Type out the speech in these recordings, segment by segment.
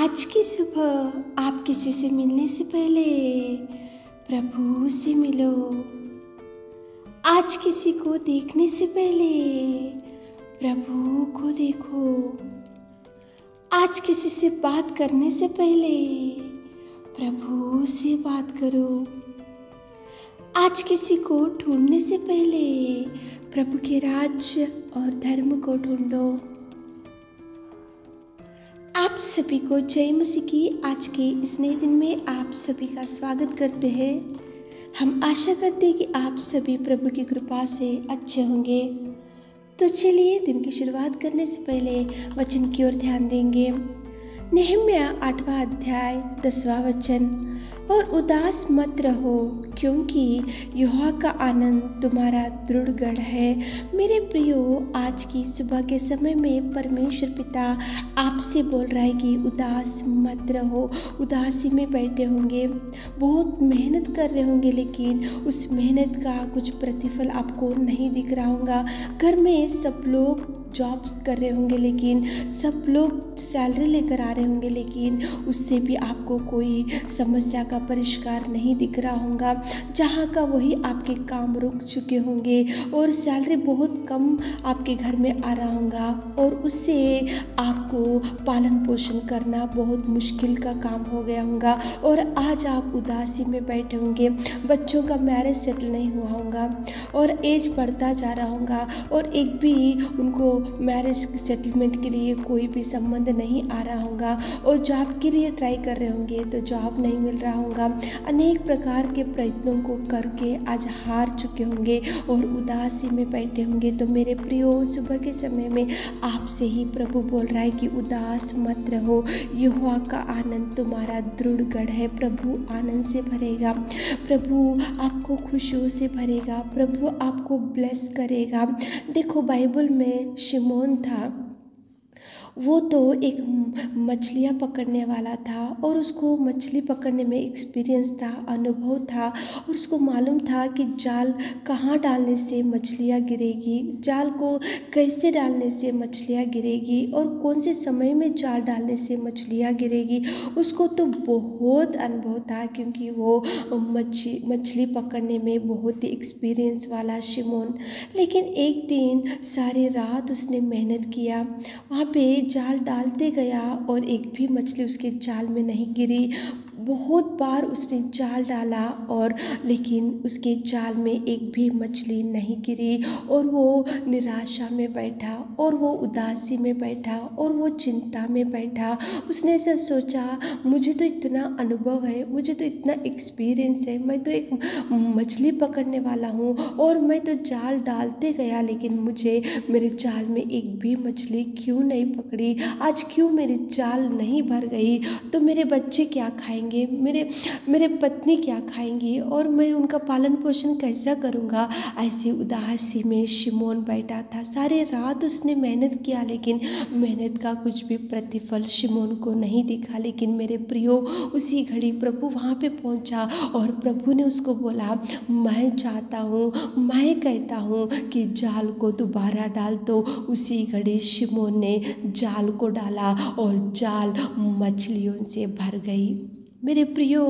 आज की सुबह आप किसी से मिलने से पहले प्रभु से मिलो। आज किसी को देखने से पहले प्रभु को देखो। आज किसी से बात करने से पहले प्रभु से बात करो। आज किसी को ढूंढने से पहले प्रभु के राज्य और धर्म को ढूंढो। आप सभी को जय मसीह की आज के इस नए दिन में आप सभी का स्वागत करते हैं। हम आशा करते हैं कि आप सभी प्रभु की कृपा से अच्छे होंगे। तो चलिए दिन की शुरुआत करने से पहले वचन की ओर ध्यान देंगे। नहम्याह 8वां अध्याय 10वां वचन। और उदास मत रहो, क्योंकि यहोवा का आनंद तुम्हारा दृढ़ गढ़ है। मेरे प्रियो, आज की सुबह के समय में परमेश्वर पिता आपसे बोल रहा है कि उदास मत रहो। उदासी में बैठे होंगे, बहुत मेहनत कर रहे होंगे, लेकिन उस मेहनत का कुछ प्रतिफल आपको नहीं दिख रहा होगा। घर में सब लोग जॉब्स कर रहे होंगे, लेकिन सब लोग सैलरी लेकर आ रहे होंगे, लेकिन उससे भी आपको कोई समस्या का परिष्कार नहीं दिख रहा होगा। जहाँ का वही आपके काम रुक चुके होंगे और सैलरी बहुत कम आपके घर में आ रहा होगा और उससे आपको पालन पोषण करना बहुत मुश्किल का काम हो गया होगा। और आज आप उदासी में बैठे होंगे, बच्चों का मैरिज सेटल नहीं हुआ होगा और एज बढ़ता जा रहा होगा और एक भी उनको मैरिज सेटलमेंट के लिए कोई भी संबंध नहीं आ रहा होगा और जॉब के लिए ट्राई कर रहे होंगे तो जॉब नहीं मिल रहा होगा। अनेक प्रकार के प्रयत्नों को करके आज हार चुके होंगे और उदासी में बैठे होंगे। तो मेरे प्रियो, सुबह के समय में आपसे ही प्रभु बोल रहा है कि उदास मत रहो, यहोवा का आनंद तुम्हारा दृढ़ गढ़ है। प्रभु आनंद से भरेगा, प्रभु आपको खुशियों से भरेगा, प्रभु आपको ब्लेस करेगा। देखो, बाइबल में शिमोन था, वो तो एक मछलियाँ पकड़ने वाला था और उसको मछली पकड़ने में एक्सपीरियंस था, अनुभव था और उसको मालूम था कि जाल कहाँ डालने से मछलियाँ गिरेगी, जाल को कैसे डालने से मछलियाँ गिरेगी और कौन से समय में जाल डालने से मछलियाँ गिरेगी। उसको तो बहुत अनुभव था, क्योंकि वो मछली पकड़ने में बहुत ही एक्सपीरियंस वाला शिमोन। लेकिन एक दिन सारी रात उसने मेहनत किया, वहाँ पे जाल डालते गया और एक भी मछली उसके जाल में नहीं गिरी। बहुत बार उसने जाल डाला और लेकिन उसके जाल में एक भी मछली नहीं गिरी और वो निराशा में बैठा और वो उदासी में बैठा और वो चिंता में बैठा। उसने ऐसा सोचा, मुझे तो इतना अनुभव है, मुझे तो इतना एक्सपीरियंस है, मैं तो एक मछली पकड़ने वाला हूँ और मैं तो जाल डालते गया, लेकिन मुझे मेरे जाल में एक भी मछली क्यों नहीं पकड़ी, आज क्यों मेरी जाल नहीं भर गई, तो मेरे बच्चे क्या खाएंगे, मेरे पत्नी क्या खाएंगी और मैं उनका पालन पोषण कैसा करूँगा। ऐसी उदासी में शिमोन बैठा था। सारे रात उसने मेहनत किया, लेकिन मेहनत का कुछ भी प्रतिफल शिमोन को नहीं दिखा। लेकिन मेरे प्रियो, उसी घड़ी प्रभु वहाँ पे पहुँचा और प्रभु ने उसको बोला, मैं चाहता हूँ, मैं कहता हूँ कि जाल को दोबारा डाल। तो उसी घड़ी शिमोन ने जाल को डाला और जाल मछलियों से भर गई। मेरे प्रियो,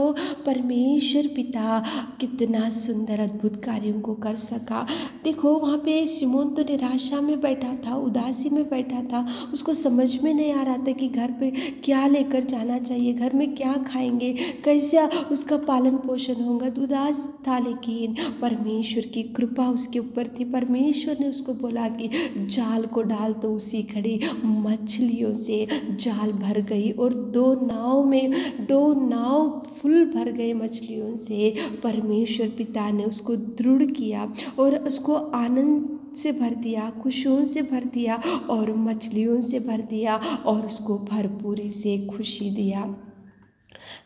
परमेश्वर पिता कितना सुंदर अद्भुत कार्यों को कर सका। देखो, वहाँ पे शिमोन तो निराशा में बैठा था, उदासी में बैठा था, उसको समझ में नहीं आ रहा था कि घर पे क्या लेकर जाना चाहिए, घर में क्या खाएंगे, कैसे उसका पालन पोषण होगा, तो उदास था। लेकिन परमेश्वर की कृपा उसके ऊपर थी। परमेश्वर ने उसको बोला कि जाल को डाल, तो उसी घड़ी मछलियों से जाल भर गई और दो नाव फुल भर गए मछलियों से। परमेश्वर पिता ने उसको दृढ़ किया और उसको आनंद से भर दिया, खुशियों से भर दिया और मछलियों से भर दिया और उसको भरपूरी से खुशी दिया।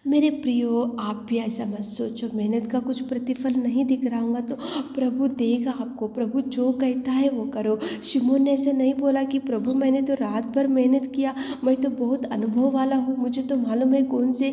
मेरे प्रियो, आप भी ऐसा मत सोचो मेहनत का कुछ प्रतिफल नहीं दिख रहा होगा तो प्रभु देगा आपको। प्रभु जो कहता है वो करो। शिमोन ने ऐसा नहीं बोला कि प्रभु मैंने तो रात भर मेहनत किया, मैं तो बहुत अनुभव वाला हूँ, मुझे तो मालूम है कौन से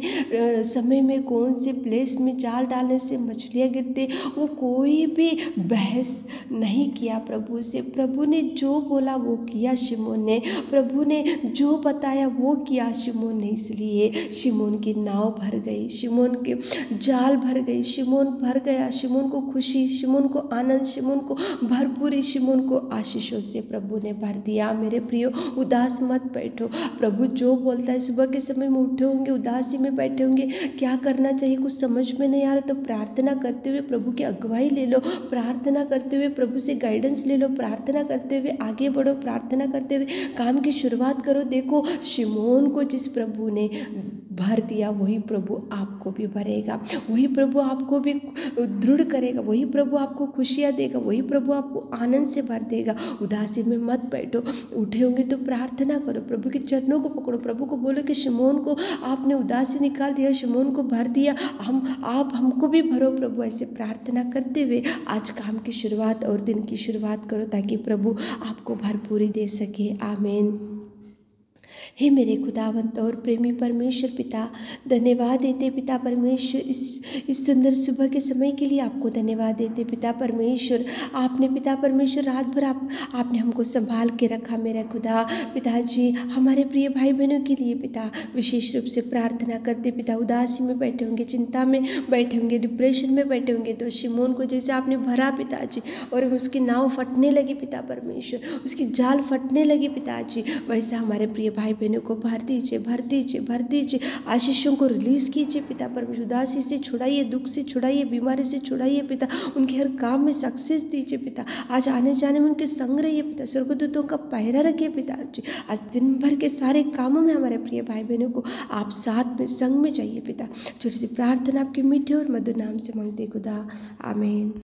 समय में कौन से प्लेस में जाल डालने से मछलियाँ गिरते। वो कोई भी बहस नहीं किया प्रभु से। प्रभु ने जो बोला वो किया शिमोन ने, प्रभु ने जो बताया वो किया शिमोन ने। इसलिए शिमोन की नाव भर गई, शिमोन के जाल भर गई, शिमोन भर गया। शिमोन को खुशी, शिमोन को आनंद, शिमोन को भरपूरी, शिमोन को आशीषों से प्रभु ने भर दिया। मेरे प्रियो, उदास मत बैठो। प्रभु जो बोलता है, सुबह के समय में उठे होंगे उदासी में बैठे होंगे, क्या करना चाहिए कुछ समझ में नहीं आ रहा, तो प्रार्थना करते हुए प्रभु की अगुवाई ले लो, प्रार्थना करते हुए प्रभु से गाइडेंस ले लो, प्रार्थना करते हुए आगे बढ़ो, प्रार्थना करते हुए काम की शुरुआत करो। देखो, शिमोन को जिस प्रभु ने भर दिया वही प्रभु आपको भी भरेगा, वही प्रभु आपको भी दृढ़ करेगा, वही प्रभु आपको खुशियाँ देगा, वही प्रभु आपको आनंद से भर देगा। उदासी में मत बैठो, उठे होंगे तो प्रार्थना करो, प्रभु के चरणों को पकड़ो, प्रभु को बोलो कि शिमोन को आपने उदासी निकाल दिया, शिमोन को भर दिया, आप हमको भी भरो प्रभु। ऐसे प्रार्थना करते हुए आज काम की शुरुआत और दिन की शुरुआत करो ताकि प्रभु आपको भरपूरी दे सके। आमीन। हे मेरे खुदावंत और प्रेमी परमेश्वर पिता, धन्यवाद देते पिता परमेश्वर इस सुंदर सुबह के समय के लिए आपको धन्यवाद देते पिता परमेश्वर। आपने पिता परमेश्वर रात भर आपने हमको संभाल के रखा मेरा खुदा। पिताजी, हमारे प्रिय भाई बहनों के लिए पिता विशेष रूप से प्रार्थना करते पिता। उदासी में बैठे होंगे, चिंता में बैठे होंगे, डिप्रेशन में बैठे होंगे, तो शिमोन को जैसे आपने भरा पिताजी और उसकी नाव फटने लगी पिता परमेश्वर, उसकी जाल फटने लगी पिताजी, वैसा हमारे प्रिय भाई बहनों को भर दीजिए, भर दीजिए, भर दीजिए। आशीषों को रिलीज कीजिए पिता परमेश्वर। उदासी से छुड़ाइए, दुख से छुड़ाइए, बीमारी से छुड़ाइए पिता। उनके हर काम में सक्सेस दीजिए पिता। आज आने जाने में उनके संग रहिए पिता। स्वर्गदूतों का पहरा रखिए पिताजी। आज दिन भर के सारे कामों में हमारे प्रिय भाई बहनों को आप साथ में संग में चाहिए पिता। छोटी सी प्रार्थना आपके मीठे और मधुर नाम से मांगते खुदा, आमीन।